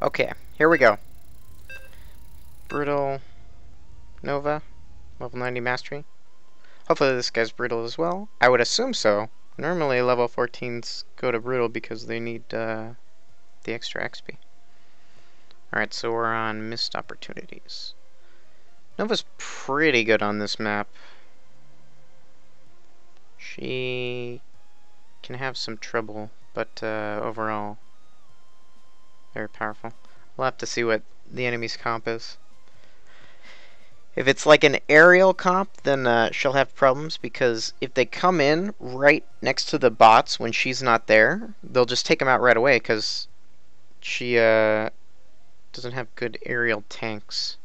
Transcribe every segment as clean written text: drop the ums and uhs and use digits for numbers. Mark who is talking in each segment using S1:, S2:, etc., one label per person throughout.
S1: Okay, here we go. Brutal Nova, level 90 mastery. Hopefully this guy's brutal as well. I would assume so. Normally level 14s go to brutal because they need the extra XP. Alright, so we're on missed opportunities. Nova's pretty good on this map. She can have some trouble, but overall very powerful. We'll have to see what the enemy's comp is. If it's like an aerial comp, then she'll have problems, because if they come in right next to the bots when she's not there, they'll just take them out right away, because she doesn't have good aerial tanks.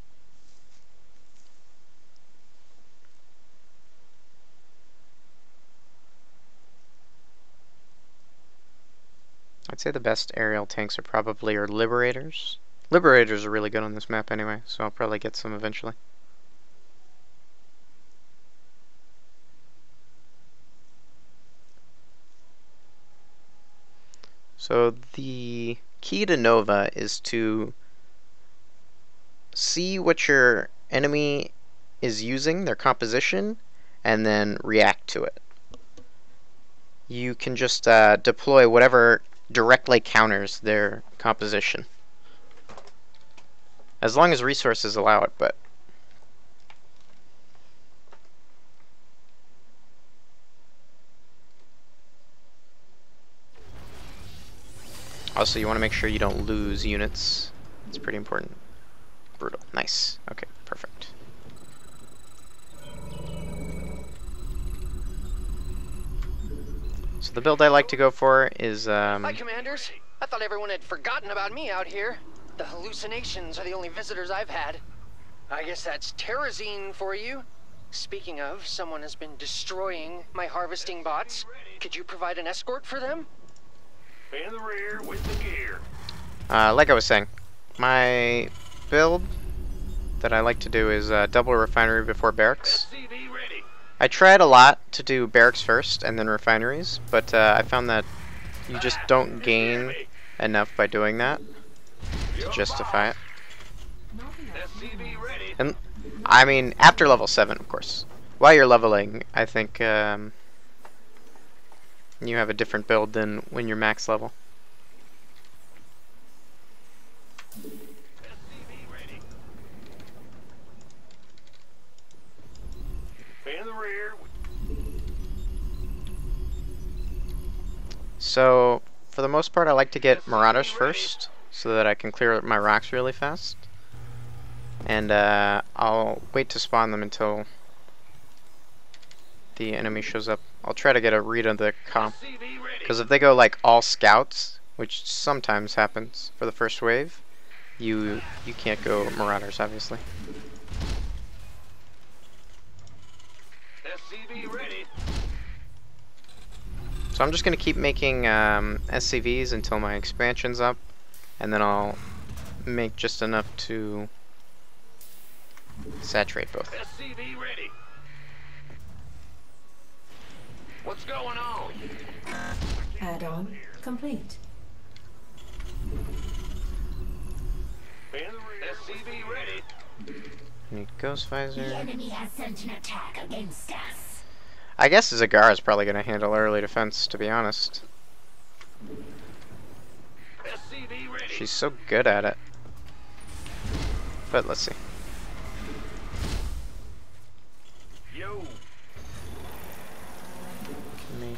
S1: I'd say the best aerial tanks are probably our Liberators. Liberators are really good on this map anyway, so I'll probably get some eventually. So the key to Nova is to see what your enemy is using, their composition, and then react to it. You can just deploy whatever directly counters their composition, as long as resources allow it, but also you want to make sure you don't lose units. It's pretty important. Brutal. Nice. Okay, perfect. So the build I like to go for is
S2: Hi, Commanders. I thought everyone had forgotten about me out here. The hallucinations are the only visitors I've had. I guess that's Terrazine for you. Speaking of, someone has been destroying my harvesting bots. Could you provide an escort for them?
S3: In the rear with the gear.
S1: like I was saying, my build that I like to do is double refinery before barracks.
S3: SCV ready.
S1: I tried a lot to do barracks first and then refineries, but I found that you just don't gain enough by doing that to justify it.
S3: SCV ready.
S1: And I mean, after level 7, of course. While you're leveling, I think you have a different build than when you're max level.
S3: SCV ready. In the rear.
S1: So, for the most part, I like to get Marauders first, so that I can clear my rocks really fast. And I'll wait to spawn them until the enemy shows up. I'll try to get a read of the comp,
S3: SCV ready.
S1: because if they go like all scouts, which sometimes happens for the first wave, you can't go Marauders, obviously.
S3: SCV ready.
S1: So I'm just going to keep making SCVs until my expansion's up, and then I'll make just enough to saturate both.
S3: SCV ready. What's going on?
S4: Add-on complete.
S3: In the rear. SCV ready.
S1: Need Ghost Visor.
S5: The enemy has sent an attack against us.
S1: I guess Zagara is probably going to handle early defense, to be honest.
S3: SCV ready.
S1: She's so good at it. But let's see.
S3: Yo.
S1: Make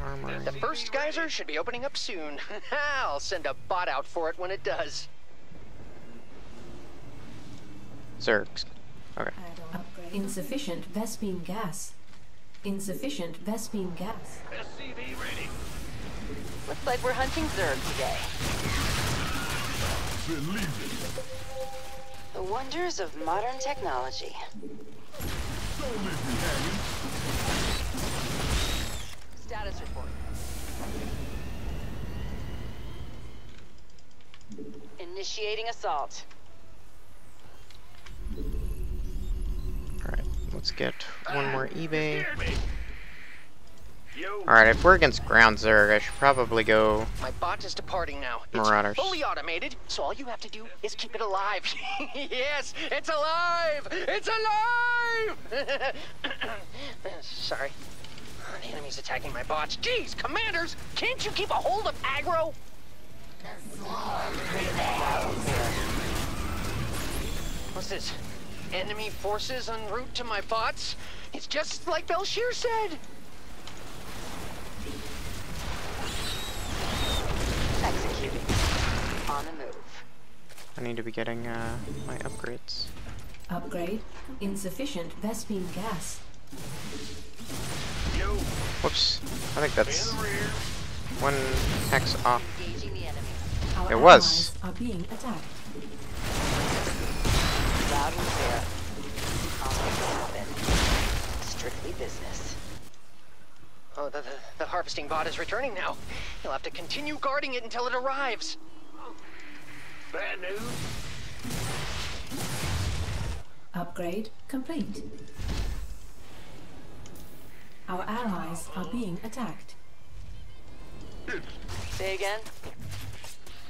S1: armor.
S2: The first geyser should be opening up soon. I'll send a bot out for it when it does.
S1: Zergs. Okay.
S4: Add-on insufficient Vespine gas. Insufficient Vespine gas.
S3: SCV ready.
S6: Looks like we're hunting Zerg today. The wonders of modern technology. Status report. Initiating assault.
S1: Alright, let's get one more eBay.
S3: Scared me. Yo.
S1: Alright, if we're against ground Zerg, I should probably go
S2: My bot is departing now.
S1: Marauders.
S2: It's fully automated, so all you have to do is keep it alive. Yes, it's alive! It's alive! Sorry. The enemy's attacking my bots. Jeez, commanders! Can't you keep a hold of aggro? What's this? Enemy forces en route to my bots? It's just like Belshir said.
S6: Executing. On the move.
S1: I need to be getting my upgrades.
S4: Upgrade. Insufficient Vespine gas.
S3: Yo.
S1: Whoops. I think that's
S3: In the rear.
S1: one hex off.
S6: Engaging the enemy.
S4: Our
S1: It was.
S4: allies are being attacked.
S6: Loud and clear. I'll make it happen. Strictly business.
S2: Oh, the harvesting bot is returning now. You'll have to continue guarding it until it arrives.
S3: Bad news.
S4: Upgrade complete. Our allies are being attacked.
S6: Say again?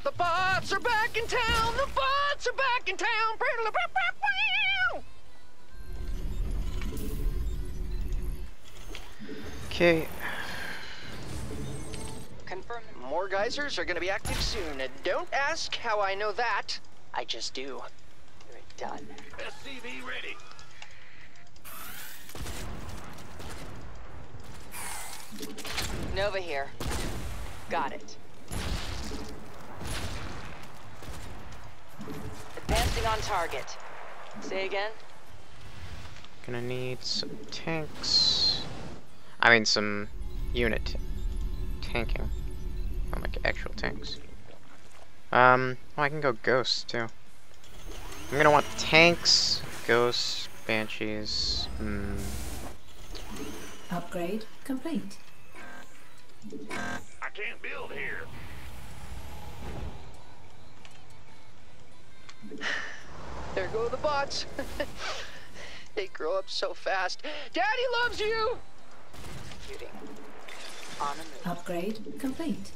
S2: The bots are back in town! The bots are back in town!
S1: Okay.
S6: Confirm.
S2: More geysers are gonna be active soon. And don't ask how I know that. I just do.
S6: You're done.
S3: SCV ready.
S6: Nova here. Got it. Advancing on target. Say again?
S1: Gonna need some tanks. I mean, some unit tanking. Not like actual tanks. Well, I can go ghosts too. I'm gonna want tanks, ghosts, banshees.
S4: Upgrade complete.
S3: I can't build here.
S2: There go the bots. They grow up so fast. Daddy loves you!
S6: Executing. On the move.
S4: Upgrade complete.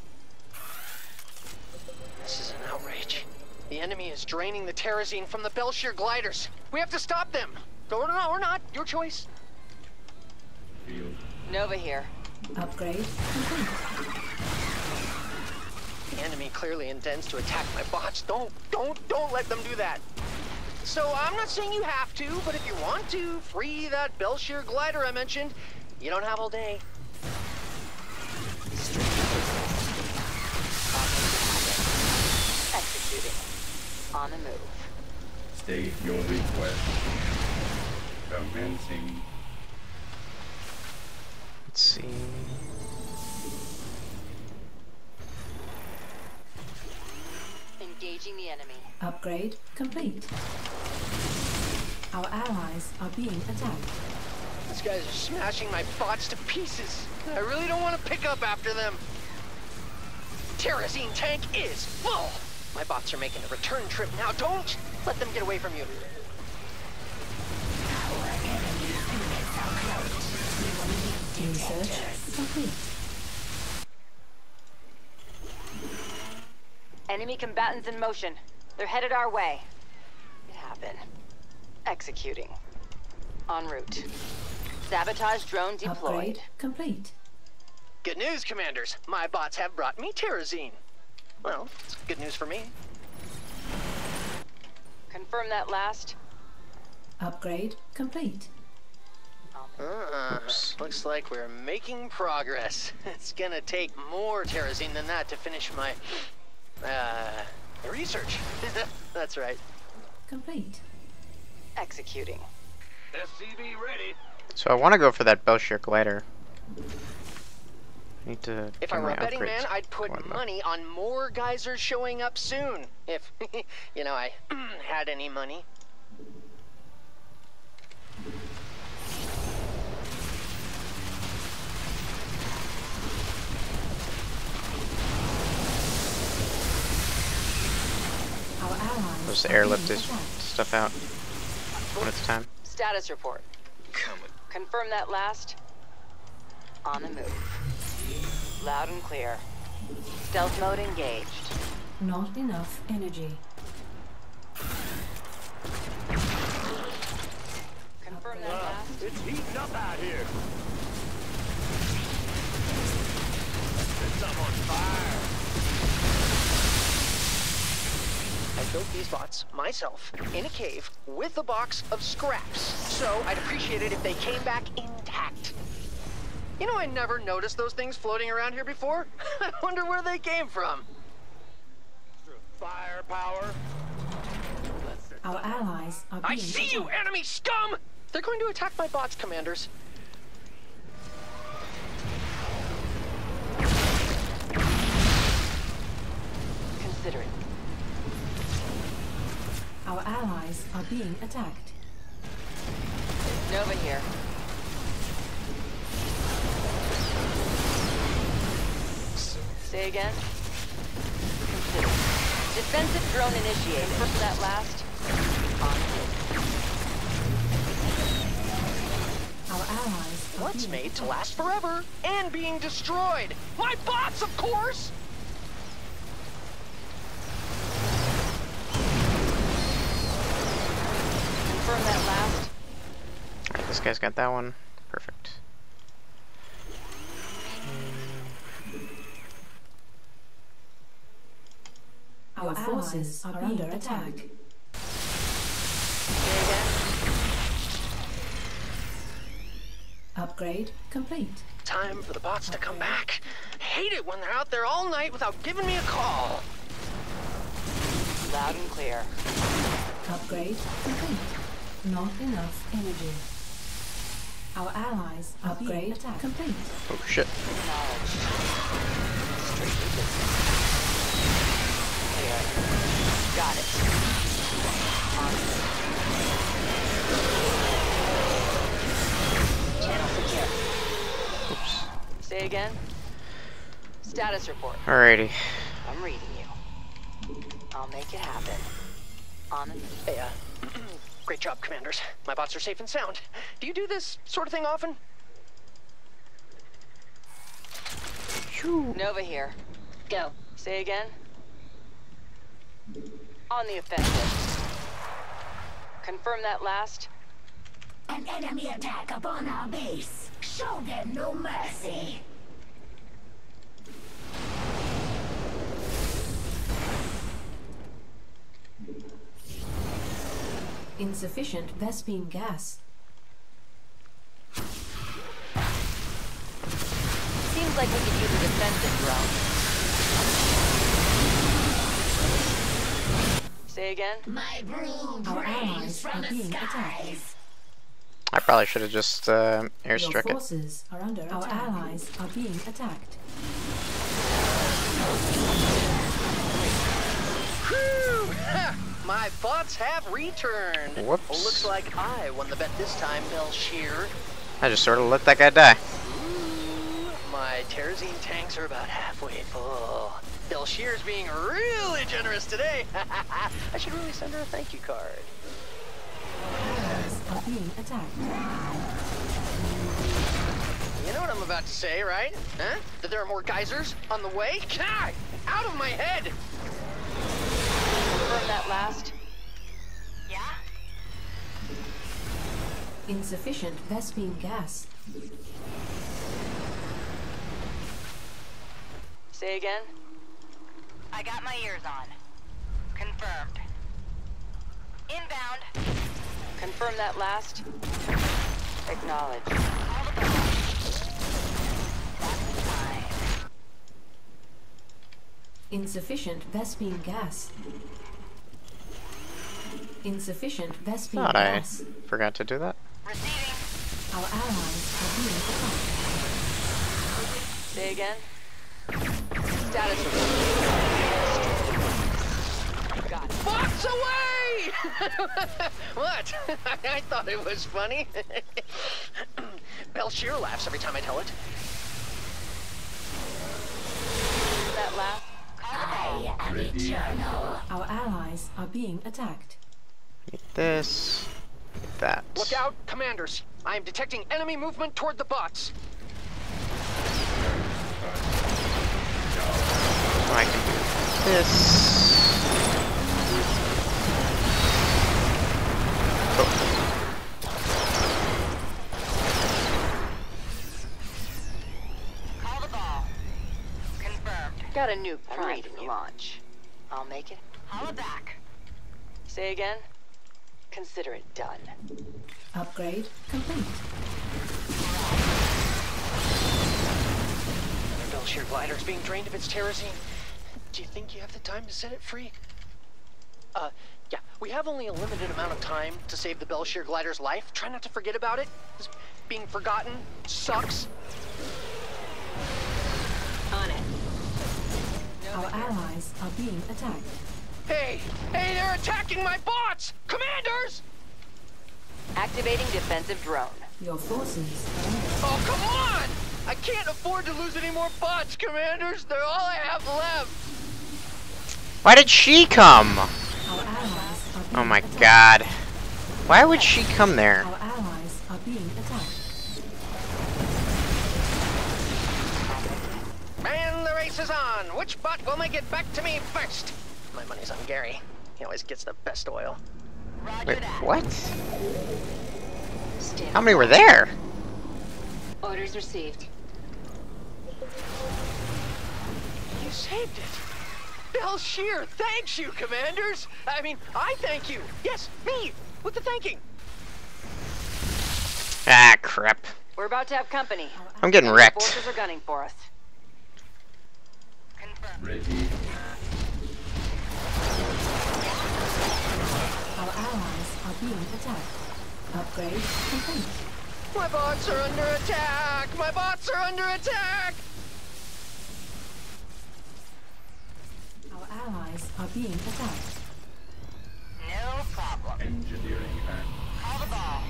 S2: This is an outrage. The enemy is draining the terrazine from the Belshir gliders. We have to stop them. Or not. Your choice.
S6: Nova here.
S4: Upgrade complete.
S2: The enemy clearly intends to attack my bots. Don't let them do that. So I'm not saying you have to, but if you want to free that Belshir glider I mentioned, you don't have all day.
S6: Executing. On the move.
S7: State your request. Commencing.
S1: Let's see.
S6: Engaging the enemy.
S4: Upgrade complete. Our allies are being attacked.
S2: These guys are smashing my bots to pieces. I really don't want to pick up after them. Terrazine tank is full. My bots are making a return trip now. Don't let them get away from you.
S4: Research complete.
S6: Enemy combatants in motion. They're headed our way. It happened. Executing. En route. Sabotage drone deployed.
S4: Upgrade complete.
S2: Good news, commanders. My bots have brought me terrazine. Well, it's good news for me.
S6: Confirm that last.
S4: Upgrade complete.
S1: Oops.
S2: Looks like we're making progress. It's gonna take more terrazine than that to finish my, research. That's right.
S4: Complete.
S6: Executing.
S3: SCV ready.
S1: So I want to go for that Belshir glider. Need to.
S2: If
S1: do
S2: I were
S1: my
S2: a betting
S1: upgrades
S2: man, I'd put
S1: going, though.
S2: money on more geysers showing up soon. If, I had any money.
S4: Our allies
S1: Let's
S4: are
S1: airlift
S4: being
S1: this
S4: attacked.
S1: stuff out when it's time.
S6: Status report. Confirm that last. On the move. Loud and clear. Stealth mode engaged.
S4: Not enough energy.
S6: Confirm that last.
S3: It's heating up out here. Set some on fire.
S2: I built these bots myself in a cave with a box of scraps, so I'd appreciate it if they came back intact. You know, I never noticed those things floating around here before. I wonder where they came from.
S3: Firepower.
S4: Our allies are being
S2: I see you,
S4: attacked.
S2: enemy scum! They're going to attack my bots, commanders.
S6: Consider it.
S4: Our allies are being attacked.
S6: Nova here. Say again. Consider. Defensive drone initiated. First that last. On hit.
S4: Our allies are
S2: What's
S4: being
S2: made to
S4: attacked.
S2: last forever and being destroyed? My bots, of course!
S6: Confirm that last.
S1: Alright, this guy's got that one. Perfect.
S4: Our forces are under attack.
S6: Say again.
S4: Upgrade complete.
S2: Time for the bots to come back. I hate it when they're out there all night without giving me a call.
S6: Loud and clear.
S4: Upgrade complete. Not enough energy. Our allies are being attacked. Complete.
S1: Oh shit.
S6: Acknowledged. Straight to business. Clear. Got it. On hit. Channel secure.
S1: Oops.
S6: Say again. Status report.
S1: Alrighty.
S6: I'm reading you. I'll make it happen. On it.
S2: Hey, great job, commanders. My bots are safe and sound. Do you do this sort of thing often?
S6: Nova here.
S2: Go.
S6: Say again. On the offensive. Confirm that last.
S5: An enemy attack upon our base. Show them no mercy.
S4: Insufficient Vespine gas.
S6: Seems like we could use a defensive drone. Say again.
S5: My brood
S4: Our
S5: rains
S4: allies
S5: from
S4: are
S5: the
S4: being attacked.
S5: skies.
S1: I probably should have just
S4: Your
S1: airstruck it.
S4: forces are under attack. Our allies are being attacked.
S2: Whew! My bots have returned.
S1: Whoops.
S2: Looks like I won the bet this time, Belshear.
S1: I just sort of let that guy die.
S2: Ooh, my Terrazine tanks are about halfway full. Belshear's being really generous today. I should really send her a thank you card.
S4: Allies are being attacked.
S2: You know what I'm about to say, right? Huh? That there are more geysers on the way? God! Out of my head!
S6: Confirm that last.
S5: Yeah?
S4: Insufficient Vespine gas.
S6: Say again.
S5: I got my ears on. Confirmed. Inbound.
S6: Confirm that last. Acknowledge.
S5: That's time.
S4: Insufficient Vespine gas. Insufficient Vespine
S1: Thought I
S4: gas.
S1: forgot to do that.
S5: Receiving.
S4: Our allies are being attacked.
S6: Say again. Status report. Got it.
S2: Bots away! What? I thought it was funny. Belshear laughs every time I tell it.
S6: That last.
S5: I am eternal.
S4: Our allies are being attacked.
S1: Get this. Get that.
S2: Look out, commanders. I am detecting enemy movement toward the bots.
S1: I can do this. Oh.
S6: Call the ball. Confirmed. Got a nuke primed for launch. I'll make it. Holla back. Say again? Consider it done.
S4: Upgrade complete.
S2: The Belshire glider's being drained of its terrazine. Do you think you have the time to set it free? Yeah, we have only a limited amount of time to save the Belshire glider's life. Try not to forget about it. This being forgotten sucks.
S6: On it.
S4: Our allies are being attacked.
S2: Hey, they're attacking my bots! Commanders!
S6: Activating defensive drone.
S4: Your forces are under
S2: Oh, come on! I can't afford to lose any more bots, Commanders. They're all I have left.
S1: Why did she come?
S4: Our allies are being
S1: Oh my
S4: attacked.
S1: god. Why would she come there?
S4: Our allies are being attacked.
S2: And the race is on. Which bot will make it back to me first? My money's on Gary. He always gets the best oil.
S1: Wait, what? How many were there?
S6: Orders received.
S2: You saved it. Belshire, thanks you, Commanders. I mean, I thank you. Yes, me, with the thanking.
S1: Ah, crap.
S6: We're about to have company.
S1: I'm getting
S6: Enemy
S1: wrecked.
S6: Forces are gunning for us.
S7: Ready.
S4: Our allies are being attacked. Upgrade complete.
S2: My bots are under attack. My bots are under attack.
S4: Our allies are being attacked.
S6: No problem.
S7: Engineering and
S6: Call the ball.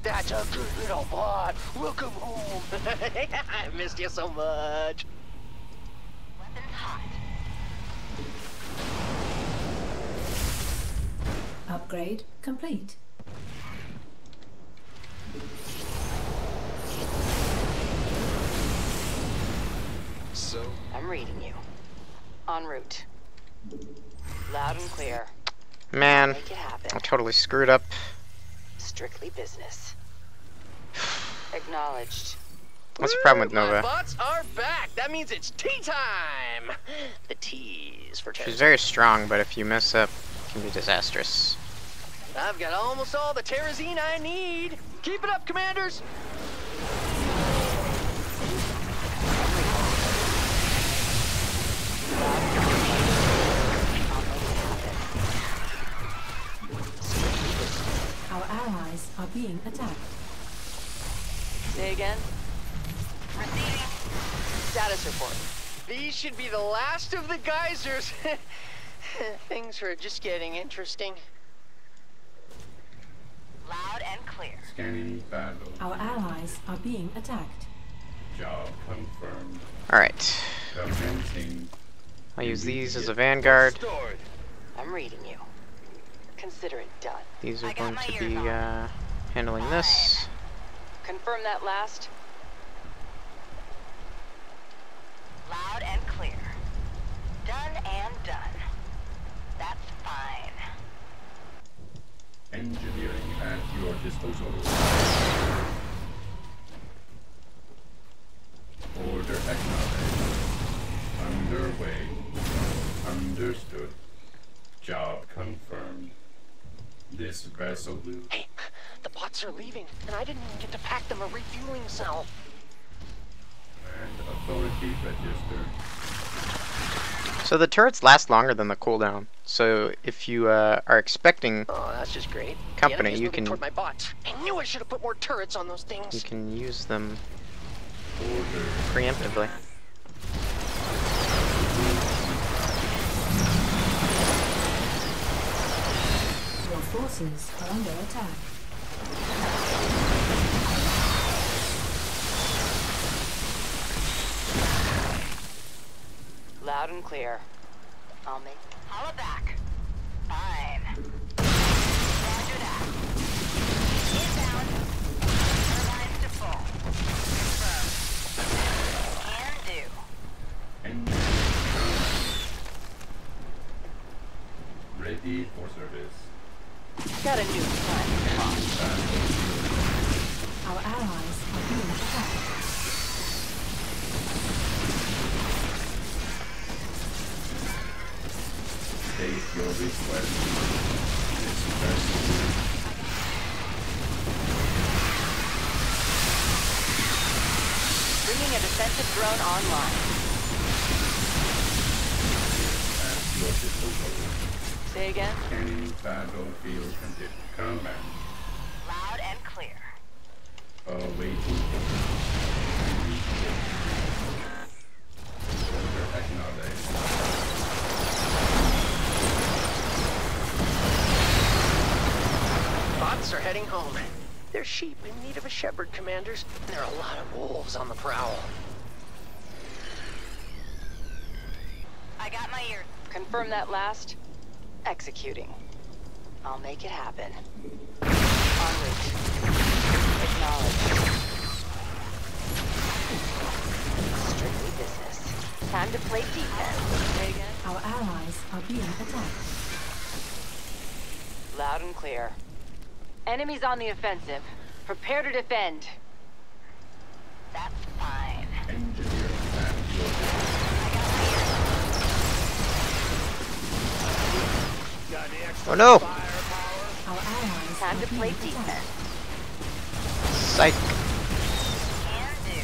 S2: That's a good little bot. Welcome home. I missed you so much.
S6: Weapons hot.
S4: Upgrade complete.
S3: So,
S6: I'm reading you. En route. Loud and clear.
S1: Man,
S6: Make it happen.
S1: I totally screwed up.
S6: Strictly business. Acknowledged.
S1: What's the problem with
S2: My
S1: Nova?
S2: bots are back. That means it's tea time. The teas for
S1: She's
S2: Terrence.
S1: very strong, but if you mess up, it can be disastrous.
S2: I've got almost all the terrazine I need. Keep it up, Commanders.
S4: Our allies are being attacked.
S6: Say again? Receiving. Status report.
S2: These should be the last of the geysers. Things are just getting interesting.
S6: Loud and clear.
S7: scanning battle.
S4: Our allies are being attacked.
S7: Job confirmed.
S1: Alright.
S7: Commencing.
S1: I'll use these as a vanguard.
S3: stored.
S6: I'm reading you. Consider it done.
S1: These are
S6: I got
S1: going
S6: my
S1: to
S6: ears
S1: be
S6: on.
S1: handling this.
S6: Confirm that last. Loud and clear. Done and done. That's fine.
S7: Engineering at your disposal. Order acknowledged. Underway. Understood. Job confirmed. This vessel will...
S2: Hey, the bots are leaving, and I didn't even get to pack them a refueling cell.
S7: And authority registered.
S1: So the turrets last longer than the cooldown. So if you are expecting,
S2: Oh, that's just great.
S1: Company,
S2: the enemy's
S1: you
S2: moving
S1: can-
S2: toward my bots. I knew I should have put more turrets on those
S1: you
S2: things.
S1: can use them
S7: Order.
S1: preemptively.
S4: Your forces are under attack.
S6: Loud and clear. I'll make... Holla back. Fine. Roger that. Inbound.
S7: ready for service.
S6: Got a new plan.
S4: Our allies are being attacked.
S7: State your request.
S6: Bringing a defensive drone online.
S7: At your disposal.
S6: Say again?
S7: Any battlefield condition. Command.
S6: Loud and clear.
S7: Awaiting. Order acknowledged.
S2: Bots are heading home. They're sheep in need of a shepherd, commanders. There are a lot of wolves on the prowl.
S6: I got my ear. Confirm that last. Executing. I'll make it happen. En route. Acknowledged. Strictly business. Time to play defense. Say again?
S4: Our allies are being attacked.
S6: Loud and clear. Enemies on the offensive. Prepare to defend. That's fine.
S7: Engineer at your
S1: Oh no!
S4: Our allies
S6: Time
S4: are
S6: to play
S4: being attacked.
S6: defense.
S1: Psych.
S6: Can do.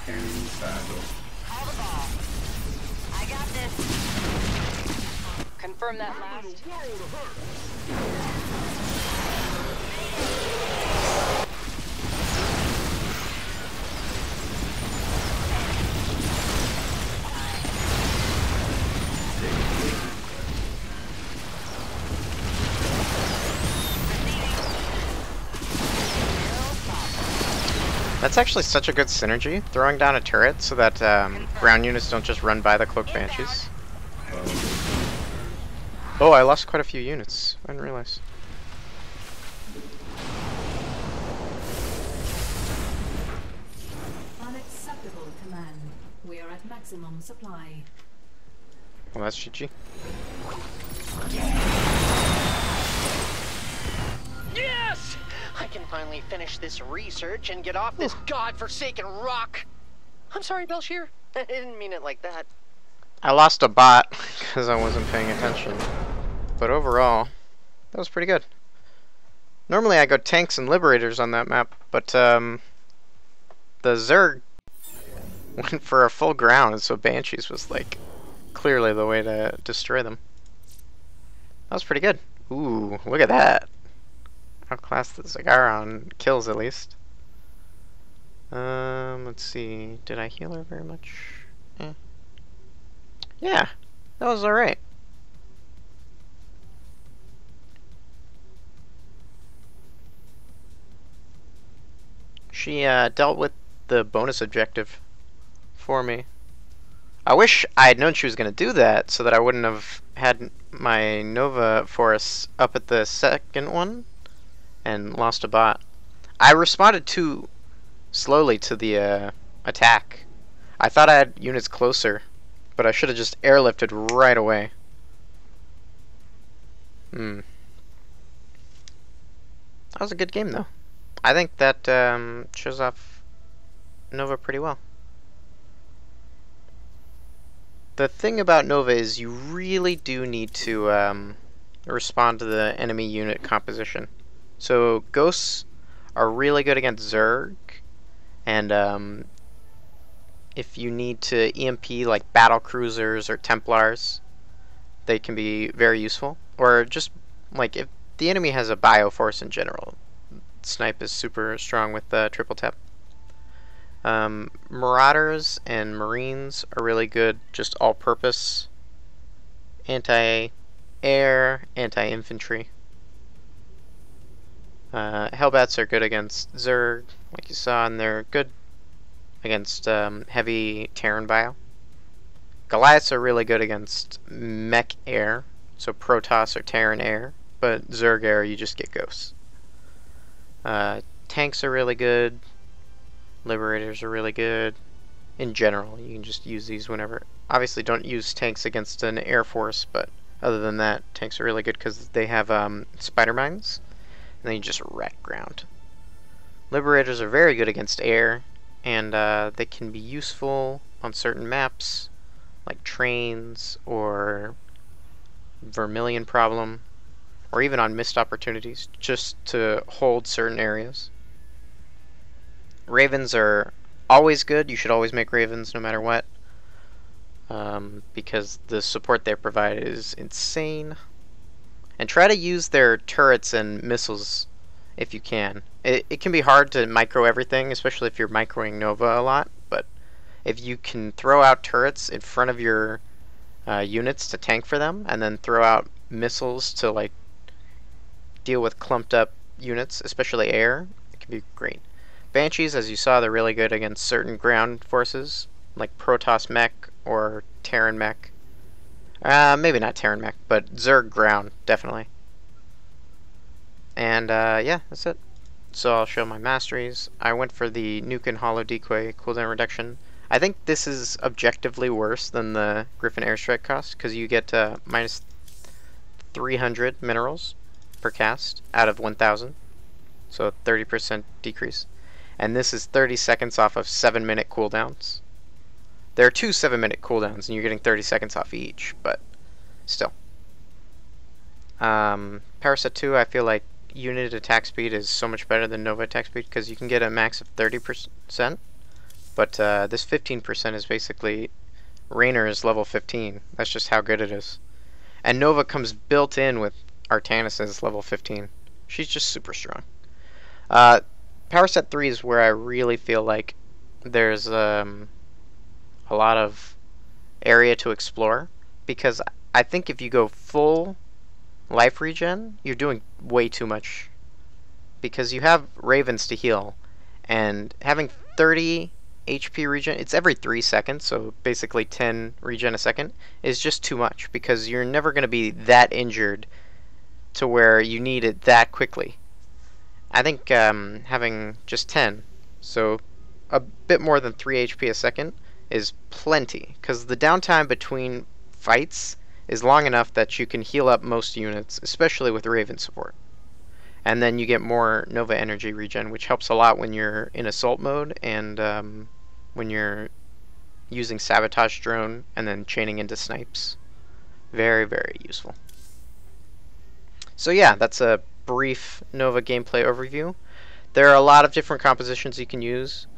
S7: any battle.
S6: Call the ball. I got this. Confirm that last.
S1: That's actually such a good synergy, throwing down a turret so that ground units don't just run by the cloaked banshees. Oh, I lost quite a few units. I didn't realize.
S4: Unacceptable, command. We are at maximum supply.
S1: Well, that's GG.
S2: Yes! I can finally finish this research and get off this godforsaken rock. I'm sorry, Belshir. I didn't mean it like that.
S1: I lost a bot because I wasn't paying attention. But overall, that was pretty good. Normally I go tanks and liberators on that map, but the Zerg went for a full ground, so Banshees was like clearly the way to destroy them. That was pretty good. Ooh, look at that. Outclassed the Zagara on kills at least. Let's see. Did I heal her very much? Yeah, that was alright. She dealt with the bonus objective for me. I wish I had known she was going to do that so that I wouldn't have had my Nova Force up at the second one and lost a bot. I responded too slowly to the attack. I thought I had units closer, but I should have just airlifted right away. That was a good game though. I think that shows off Nova pretty well. The thing about Nova is you really do need to respond to the enemy unit composition. So Ghosts are really good against Zerg, and if you need to EMP like battle cruisers or Templars, they can be very useful. Or just like if the enemy has a Bioforce in general, Snipe is super strong with triple tap. Marauders and Marines are really good, just all-purpose anti-air, anti-infantry. Hellbats are good against Zerg, like you saw, and they're good against heavy Terran Bio. Goliaths are really good against mech air, so Protoss or Terran air, but Zerg air you just get ghosts. Tanks are really good. Liberators are really good. In general, you can just use these whenever. Obviously, don't use tanks against an air force, but Other than that, tanks are really good because they have spider mines, and then you just wreck ground. Liberators are very good against air, and they can be useful on certain maps, like trains or Vermilion Problem, or even on missed opportunities, just to hold certain areas. Ravens are always good. You should always make ravens no matter what, because the support they provide is insane. And try to use their turrets and missiles if you can. It can be hard to micro everything, especially if you're microing Nova a lot, but if you can throw out turrets in front of your units to tank for them, and then throw out missiles to like deal with clumped up units, especially air, it can be great. Banshees, as you saw, they're really good against certain ground forces, like Protoss mech or Terran mech. Maybe not Terran mech, but Zerg ground, definitely. And yeah, that's it. So I'll show my masteries. I went for the Nuke and Hollow Decoy cooldown reduction. I think this is objectively worse than the Griffin Airstrike cost, because you get minus 300 minerals per cast out of 1,000. So a 30% decrease. And this is 30 seconds off of 7-minute cooldowns. There are 2 7-minute cooldowns, and you're getting 30 seconds off each, but still. Paraset 2, I feel like unit attack speed is so much better than Nova attack speed, because you can get a max of 30%, but this 15% is basically Raynor's level 15. That's just how good it is. And Nova comes built in with Artanis's level 15. She's just super strong. Power set 3 is where I really feel like there's a lot of area to explore, because I think if you go full life regen, you're doing way too much, because you have ravens to heal, and having 30 HP regen, it's every 3 seconds, so basically 10 regen a second, is just too much, because you're never going to be that injured to where you need it that quickly. I think having just 10, so a bit more than 3 HP a second, is plenty, because the downtime between fights is long enough that you can heal up most units, especially with Raven support. And then you get more Nova energy regen, which helps a lot when you're in assault mode and when you're using sabotage drone and then chaining into snipes. Very, very useful. So yeah, that's a brief Nova gameplay overview. There are a lot of different compositions you can use.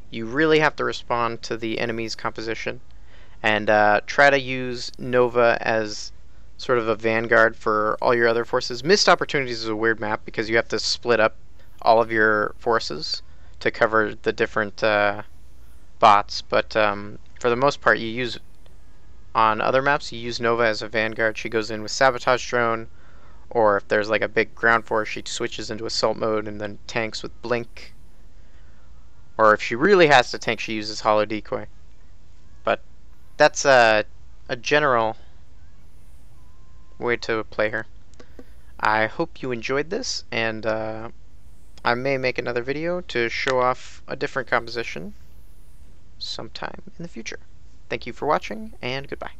S1: You really have to respond to the enemy's composition, and try to use Nova as sort of a vanguard for all your other forces. Missed Opportunities is a weird map because you have to split up all of your forces to cover the different bots, but for the most part, you use on other maps, you use Nova as a vanguard. She goes in with Sabotage Drone, or if there's like a big ground force, she switches into assault mode and then tanks with Blink. Or if she really has to tank, she uses Hollow Decoy. But that's a general way to play her. I hope you enjoyed this, and I may make another video to show off a different composition sometime in the future. Thank you for watching, and goodbye.